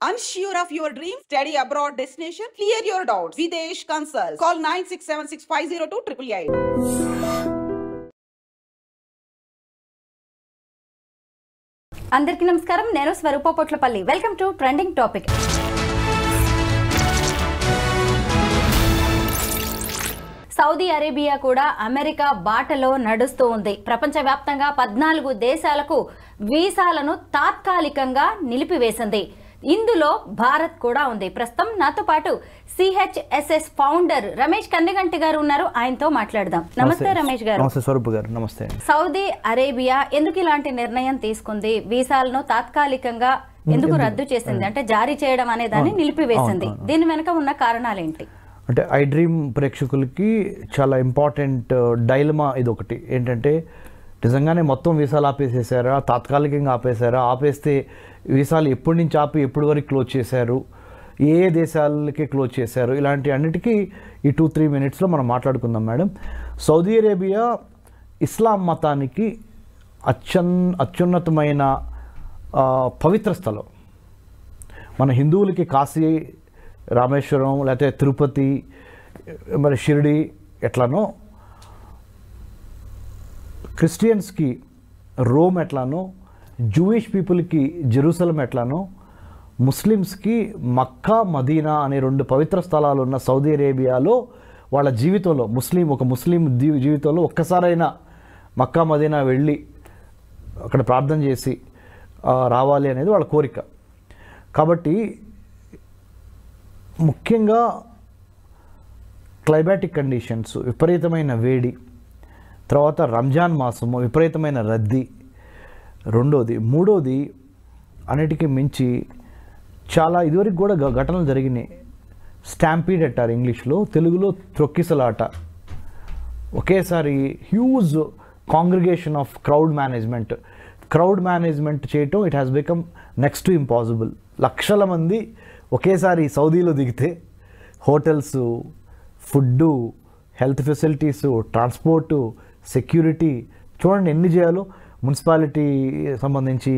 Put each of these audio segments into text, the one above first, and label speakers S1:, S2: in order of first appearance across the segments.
S1: Unsure of your dream? Study abroad destination? Clear your doubts. Videsh Consult. Call 9676502888.
S2: అందరికీ నమస్కారం. నేను Swarupa Potlapalli. Welcome to trending topic. Saudi Arabia కూడా America బాటలో నడుస్తూ ఉంది. ప్రపంచవ్యాప్తంగా 14 దేశాలకు వీసాలను తాత్కాలికంగా నిలిపివేసింది. ఇందులో భారత్ కూడా ఉంది. ప్రస్తుతం నాతో పాటు CHSS ఫౌండర్ రమేష్ కందిగంటి గారు ఉన్నారు. ఆయనతో మాట్లాడదాం. నమస్తే రమేష్ గారు.
S3: నమస్తే స్వరూప్ గారు. నమస్తే.
S2: సౌదీ అరేబియా ఎందుకు ఇలాంటి నిర్ణయం తీసుకుంది? వీసాలను తాత్కాలికంగా ఎందుకు రద్దు చేసింది? అంటే జారీ చేయడం అనే దాన్ని నిలిపివేసింది. దీని వెనుక ఉన్న కారణాలు ఏంటి?
S3: అంటే ఐ డ్రీమ్ ప్రేక్షకులకి చాలా ఇంపార్టెంట్ డైలమా ఇది ఒకటి. ఏంటంటే నిజంగానే మొత్తం వీసాలు ఆపేసేసారా, తాత్కాలికంగా ఆపేసారా, ఆపేస్తే వీసాలు ఎప్పటి నుంచి ఆపి ఎప్పటి వరకు క్లోజ్ చేశారు, ఏ దేశాలకి క్లోజ్ చేశారు, ఇలాంటి అన్నిటికీ ఈ 2-3 మినిట్స్లో మనం మాట్లాడుకుందాం మేడం. సౌదీ అరేబియా ఇస్లాం మతానికి అత్యున్నతమైన పవిత్ర స్థలం. మన హిందువులకి కాశీ, రామేశ్వరం, లేకపోతే తిరుపతి, మరి షిరిడి ఎట్లానో, క్రిస్టియన్స్కి రోమ్ ఎట్లానో, జూయిష్ పీపుల్కి జెరూసలం ఎట్లానో, ముస్లిమ్స్కి మక్కా, మదీనా అనే 2 పవిత్ర స్థలాలు ఉన్న సౌదీ అరేబియాలో వాళ్ళ జీవితంలో ఒక ముస్లిం జీవితంలో ఒక్కసారైనా మక్కా, మదీనా వెళ్ళి అక్కడ ప్రార్థన చేసి రావాలి అనేది వాళ్ళ కోరిక. కాబట్టి ముఖ్యంగా క్లైమాటిక్ కండిషన్స్, విపరీతమైన వేడి, తర్వాత రంజాన్ మాసము, విపరీతమైన రద్దీ, రెండోది. మూడోది అన్నిటికీ మించి చాలా ఇదివరకు కూడా ఘటనలు జరిగినాయి. స్టాంపీడ్ అంటారు ఇంగ్లీష్లో, తెలుగులో త్రొక్కిసలాట. ఒకేసారి huge congregation of crowd management చేయటం it has become next to impossible. లక్షల మంది ఒకేసారి సౌదీలో దిగితే hotels, food, health facilities, transport, security చూడండి ఎన్ని చేయాలో. మున్సిపాలిటీ సంబంధించి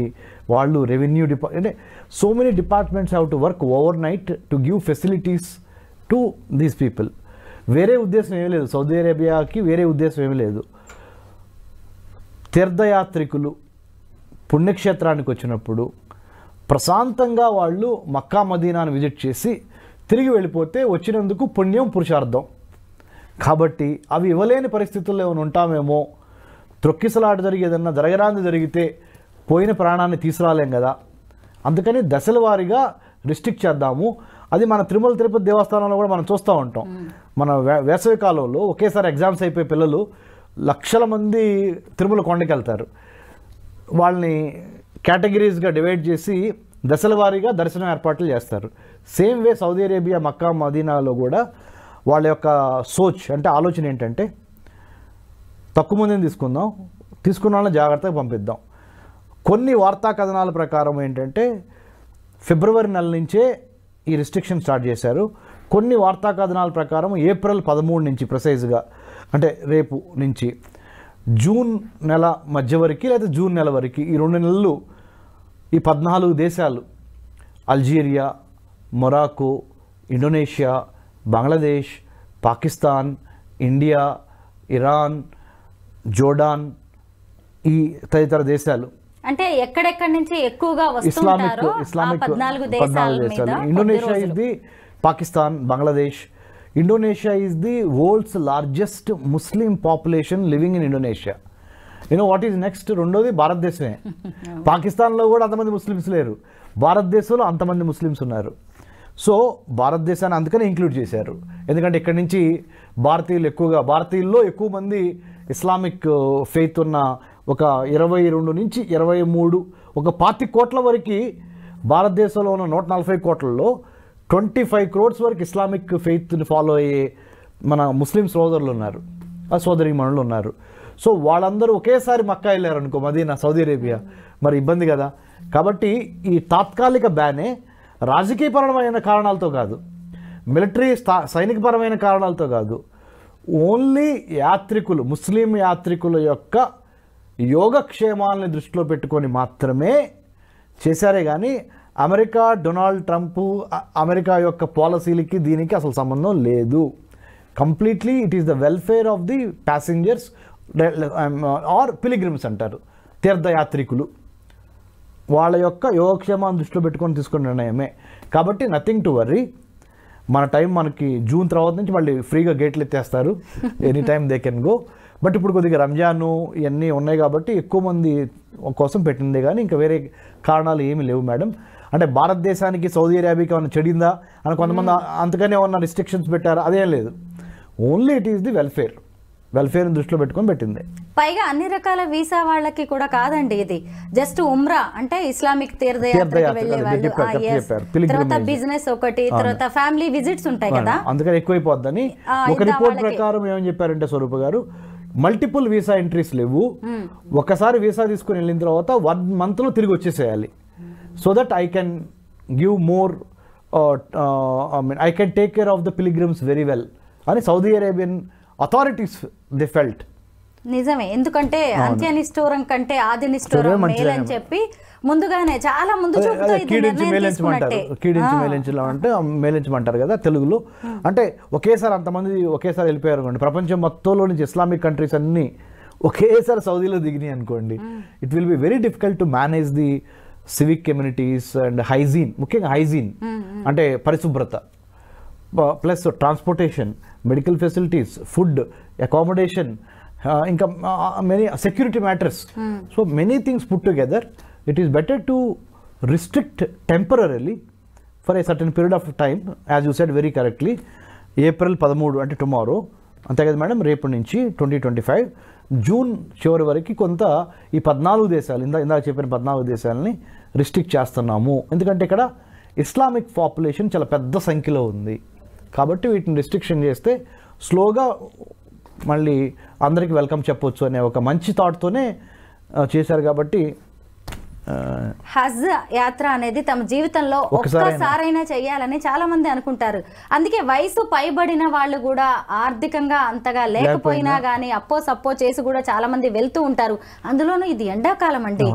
S3: వాళ్ళు, రెవెన్యూ అంటే so many departments have to work overnight to give facilities to these people. వేరే ఉద్దేశం ఏమీ లేదు సౌదీ అరేబియాకి, వేరే ఉద్దేశం ఏమీ లేదు. తీర్థయాత్రికులు పుణ్యక్షేత్రానికి వచ్చినప్పుడు ప్రశాంతంగా వాళ్ళు మక్కా, మదీనాను విజిట్ చేసి తిరిగి వెళ్ళిపోతే వచ్చినందుకు పుణ్యం, పురుషార్థం. కాబట్టి అవి ఇవ్వలేని పరిస్థితుల్లో ఏమైనా ఉంటామేమో, త్రొక్కిసలాట జరిగి ఏదన్నా జరగరాంది జరిగితే పోయిన ప్రాణాన్ని తీసుకురాలేం కదా, అందుకని దశల వారీగా రిస్ట్రిక్ట్ చేద్దాము. అది మన తిరుమల తిరుపతి దేవస్థానంలో కూడా మనం చూస్తూ ఉంటాం. మన వేసవి కాలంలో ఒకేసారి ఎగ్జామ్స్ అయిపోయి పిల్లలు లక్షల మంది తిరుమల కొండకి వెళ్తారు. వాళ్ళని కేటగిరీస్గా డివైడ్ చేసి దశల వారీగా దర్శనం ఏర్పాట్లు చేస్తారు. సేమ్ వే సౌదీ అరేబియా మక్కా, మదీనాలో కూడా వాళ్ళ యొక్క సోచ్ అంటే ఆలోచన ఏంటంటే తక్కువ మందిని తీసుకున్న వాళ్ళని జాగ్రత్తగా పంపిద్దాం. కొన్ని వార్తా కథనాల ప్రకారం ఏంటంటే ఫిబ్రవరి నెల నుంచే ఈ రిస్ట్రిక్షన్ స్టార్ట్ చేశారు. కొన్ని వార్తా కథనాల ప్రకారం ఏప్రిల్ 13 నుంచి ప్రిసైజ్గా, అంటే రేపు నుంచి జూన్ నెల మధ్య వరకు లేదా జూన్ నెల వరకు, ఈ 2 నెలలు ఈ 14 దేశాలు Algeria, Morocco, Indonesia, Bangladesh, Pakistan, India, Iran, Jordan, ఈ తదితర దేశాలు,
S2: అంటే ఎక్కడెక్కడి నుంచి ఎక్కువగా వస్తుంటారో
S3: ఇస్లామిక్
S2: 14 దేశాలు.
S3: Indonesia is the, Pakistan, Bangladesh. Indonesia is the world's largest Muslim population living in Indonesia. What is next? రెండోది భారతదేశమే. పాకిస్తాన్లో కూడా అంతమంది ముస్లిమ్స్ లేరు, భారతదేశంలో అంతమంది ముస్లిమ్స్ ఉన్నారు. సో భారతదేశాన్ని అందుకనే ఇంక్లూడ్ చేశారు. ఎందుకంటే ఇక్కడి నుంచి భారతీయుల్లో ఎక్కువ మంది ఇస్లామిక్ ఫెయిత్ ఉన్న ఒక 22 నుంచి 23, ఒక 25 కోట్ల వరకు భారతదేశంలో ఉన్న 140 కోట్లలో 25 crores వరకు ఇస్లామిక్ ఫెయిత్ని ఫాలో అయ్యే మన ముస్లిం సోదరులు ఉన్నారు, సోదరీమణులు ఉన్నారు. సో వాళ్ళందరూ ఒకేసారి మక్కా వెళ్ళారు అనుకో, మదీనా, సౌదీ అరేబియా, మరి ఇబ్బంది కదా. కాబట్టి ఈ తాత్కాలిక బ్యానే రాజకీయపరమైన కారణాలతో కాదు, సైనికపరమైన కారణాలతో కాదు, ఓన్లీ యాత్రికులు, ముస్లిం యాత్రికుల యొక్క యోగక్షేమాలని దృష్టిలో పెట్టుకొని మాత్రమే చేశారే కానీ అమెరికా డొనాల్డ్ ట్రంప్ అమెరికా యొక్క పాలసీలకి దీనికి అసలు సంబంధం లేదు. Completely it is the welfare of the passengers or pilgrims అంటారు, తీర్థయాత్రికులు. వాళ్ళ యొక్క యోగక్షేమాన్ని దృష్టిలో పెట్టుకొని తీసుకున్న నిర్ణయమే. కాబట్టి నథింగ్ టు వర్రీ. మన టైం మనకి జూన్ తర్వాత నుంచి మళ్ళీ ఫ్రీగా గేట్లు ఎత్తేస్తారు, any time they can go. But ఇప్పుడు కొద్దిగా రంజాను ఇవన్నీ ఉన్నాయి కాబట్టి ఎక్కువ మంది కోసం పెట్టిందే కానీ ఇంకా వేరే కారణాలు ఏమీ లేవు మేడం. అంటే భారతదేశానికి సౌదీ అరేబియాకి ఏమైనా చెడిందా అని కొంతమంది అంతకనే ఏమన్నా రిస్ట్రిక్షన్స్ పెట్టారా, అదేం లేదు. ఓన్లీ ఇట్ ఈస్ ది వెల్ఫేర్ని దృష్టిలో పెట్టుకొని పెట్టింది.
S2: పైగా అన్ని రకాల వీసా వాళ్ళకి కూడా కాదండి ఇది, జస్ట్ ఉమ్రా అంటే ఇస్లామిక్ తీర్థయాత్రకి వెళ్ళే వాళ్ళు, తర్వాత బిజినెస్ ఒకటి, తర్వాత ఫ్యామిలీ విజిట్స్ ఉంటాయి కదా,
S3: అందుకని ఎక్కువైపోద్దని. ఒక రిపోర్ట్ ప్రకారం ఏమని చెప్పారంటే స్వరూప గారు, మల్టిపుల్ వీసా ఎంట్రీస్ లేవు, ఒకసారి వీసా తీసుకుని వెళ్ళిన తర్వాత 1 monthలో తిరిగి వచ్చేసేయాలి. So that I can give more, I can take care of the pilgrims very well అని Saudi Arabian authorities they felt.
S2: నిజమే, ఎందుకంటే అంత్యనిష్ఠూరం కంటే ఆది నిష్ఠూరం మేలు అని చెప్పి ముందుగానే చాలా ముందు
S3: కీడించి మేలించమంటారు కదా తెలుగులో. అంటే ఒకేసారి అంతమంది ఒకేసారి వెళ్ళిపోయారు అనుకోండి, ప్రపంచం మొత్తంలో నుంచి ఇస్లామిక్ కంట్రీస్ అన్నీ ఒకేసారి సౌదీలో దిగినాయి అనుకోండి, it will be very difficult to manage the civic communities and hygiene. ముఖ్యంగా హైజీన్ అంటే పరిశుభ్రత, plus transportation, medical facilities, food, accommodation, ఇంకా many security matters. So many things put together. It is better to restrict temporarily for a certain period of time, as you said very correctly. April 13 అంటే tomorrow, అంతే కదా madam, రేపు నుంచి 2025 June చివరి వరకు కొంత ఈ 14 దేశాలు ఇందాక చెప్పిన 14 దేశాలని రిస్ట్రిక్ట్ చేస్తున్నాము. ఎందుకంటే ఇక్కడ ఇస్లామిక్ పాపులేషన్ చాలా పెద్ద సంఖ్యలో ఉంది కాబట్టి వీటిని రిస్ట్రిక్షన్ చేస్తే స్లోగా మళ్ళీ అందరికీ వెల్కమ్ చెప్పొచ్చు అనే ఒక మంచి థాట్తోనే చేశారు. కాబట్టి
S2: హజ్ యాత్ర అనేది తమ జీవితంలో ఒక్కసారైనా చేయాలని చాలా మంది అనుకుంటారు. అందుకే వయసు పైబడిన వాళ్ళు కూడా ఆర్థికంగా అంతగా లేకపోయినా గానీ అప్పో సప్పో చేసి కూడా చాలా మంది వెళ్తూ ఉంటారు. అందులోనూ ఇది ఎండాకాలం అండి,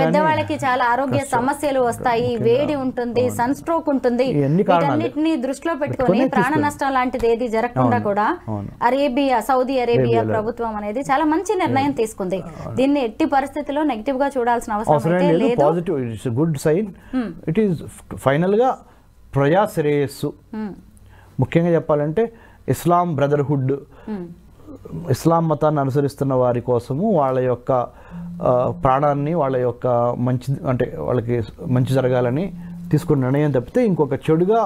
S2: పెద్దవాళ్ళకి చాలా ఆరోగ్య సమస్యలు వస్తాయి, వేడి ఉంటుంది, సన్ స్ట్రోక్ ఉంటుంది. వీటన్నిటిని దృష్టిలో పెట్టుకొని ప్రాణ నష్టం లాంటిది ఏది జరగకుండా కూడా సౌదీ అరేబియా ప్రభుత్వం అనేది చాలా మంచి నిర్ణయం తీసుకుంది. దీన్ని ఎట్టి పరిస్థితుల్లో నెగిటివ్ గా చూడాల్సిన అవసరం అయితే లేదు.
S3: Positive, it's good sign. It is ఫైనల్గా ప్రజా శ్రేయస్సు. ముఖ్యంగా చెప్పాలంటే ఇస్లాం బ్రదర్హుడ్, ఇస్లాం మతాన్ని అనుసరిస్తున్న వారి కోసము వాళ్ళ యొక్క ప్రాణాన్ని, వాళ్ళ యొక్క మంచి అంటే వాళ్ళకి మంచి జరగాలని తీసుకున్న నిర్ణయం తప్పితే ఇంకొక చెడుగా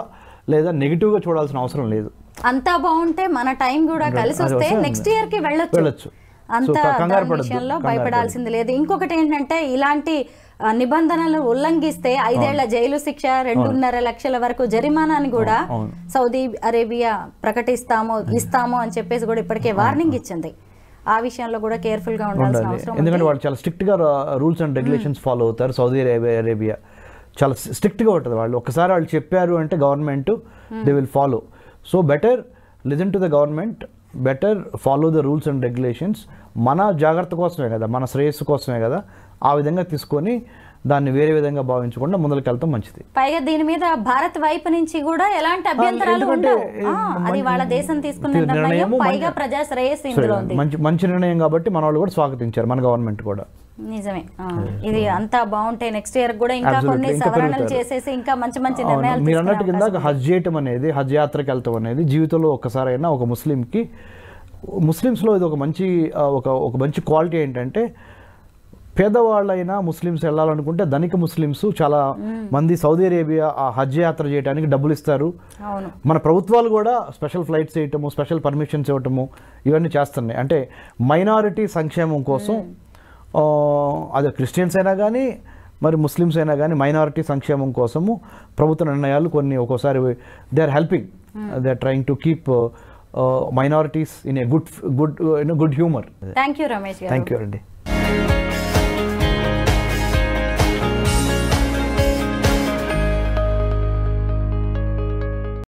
S3: లేదా నెగిటివ్గా చూడాల్సిన అవసరం లేదు.
S2: అంతా బాగుంటే మన టైం కూడా కలిసి వస్తే నెక్స్ట్ ఇయర్ కి వెళ్ళొచ్చు. అంత విషయంలో భయపడాల్సింది లేదు. ఇంకొకటి ఏంటంటే ఇలాంటి నిబంధనలు ఉల్లంఘిస్తే 5 ఏళ్ల జైలు శిక్ష, 2.5 లక్షల వరకు జరిమానాని కూడా సౌదీ అరేబియా ఇస్తాము అని చెప్పేసి కూడా ఇప్పటికే వార్నింగ్ ఇచ్చింది. ఆ విషయంలో కూడా కేర్ఫుల్ గా ఉండాల్సిన అవసరం.
S3: ఎందుకంటే వాళ్ళు చాలా స్ట్రిక్ట్ గా రూల్స్ అండ్ రెగ్యులేషన్స్ ఫాలో అవుతారు. సౌదీ అరేబియా చాలా స్ట్రిక్ట్ గా ఉంటుంది. వాళ్ళు ఒకసారి వాళ్ళు చెప్పారు అంటే government they will follow. So better listen to the government, better follow the rules and regulations. మన జాగ్రత్త కోసమే కదా, మన శ్రేయస్సు కోసమే కదా, ఆ విధంగా తీసుకొని దాన్ని వేరే విధంగా భావించకుండా ముందుకెళ్తాం మంచిది.
S2: పైగా దీని మీద భారత్ వైపు నుంచి కూడా ఎలాంటి అభ్యంతరాలు ఉండవు. అది వాళ్ళ దేశం తీసుకున్న నిర్ణయం, పైగా ప్రజా శ్రేయస్సు ఇందులో ఉంది.
S3: మంచి నిర్ణయం కాబట్టి మన వాళ్ళు కూడా స్వాగతించారు, మన గవర్నమెంట్ కూడా.
S2: నిజమే, ఇది అంతా బాగుంటే నెక్స్ట్ ఇయర్ కూడా ఇంకా కొన్ని సవరణలు చేసేసి ఇంకా మంచి నిర్ణయాలు.
S3: మీరు అన్నట్టు కింద హజ్ చేయటం అనేది, హజ్ యాత్రకి వెళ్తాం అనేది జీవితంలో ఒక్కసారైనా ఒక ముస్లిమ్స్లో ఇది ఒక మంచి క్వాలిటీ ఏంటంటే, పేదవాళ్ళైనా ముస్లిమ్స్ వెళ్ళాలనుకుంటే ధనిక ముస్లిమ్స్ చాలా మంది సౌదీ అరేబియా ఆ హజ్ యాత్ర చేయడానికి డబ్బులు ఇస్తారు. మన ప్రభుత్వాలు కూడా స్పెషల్ ఫ్లైట్స్ వేయటము, స్పెషల్ పర్మిషన్స్ ఇవ్వటము ఇవన్నీ చేస్తున్నాయి. అంటే మైనారిటీ సంక్షేమం కోసం, అదే క్రిస్టియన్స్ అయినా కానీ మరి ముస్లిమ్స్ అయినా కానీ మైనారిటీ సంక్షేమం కోసము ప్రభుత్వ నిర్ణయాలు కొన్ని ఒక్కోసారి they are helping, they are trying to keep minorities in a good humor.
S2: Thank you, Ramesh garu.
S3: Thank you, Andy.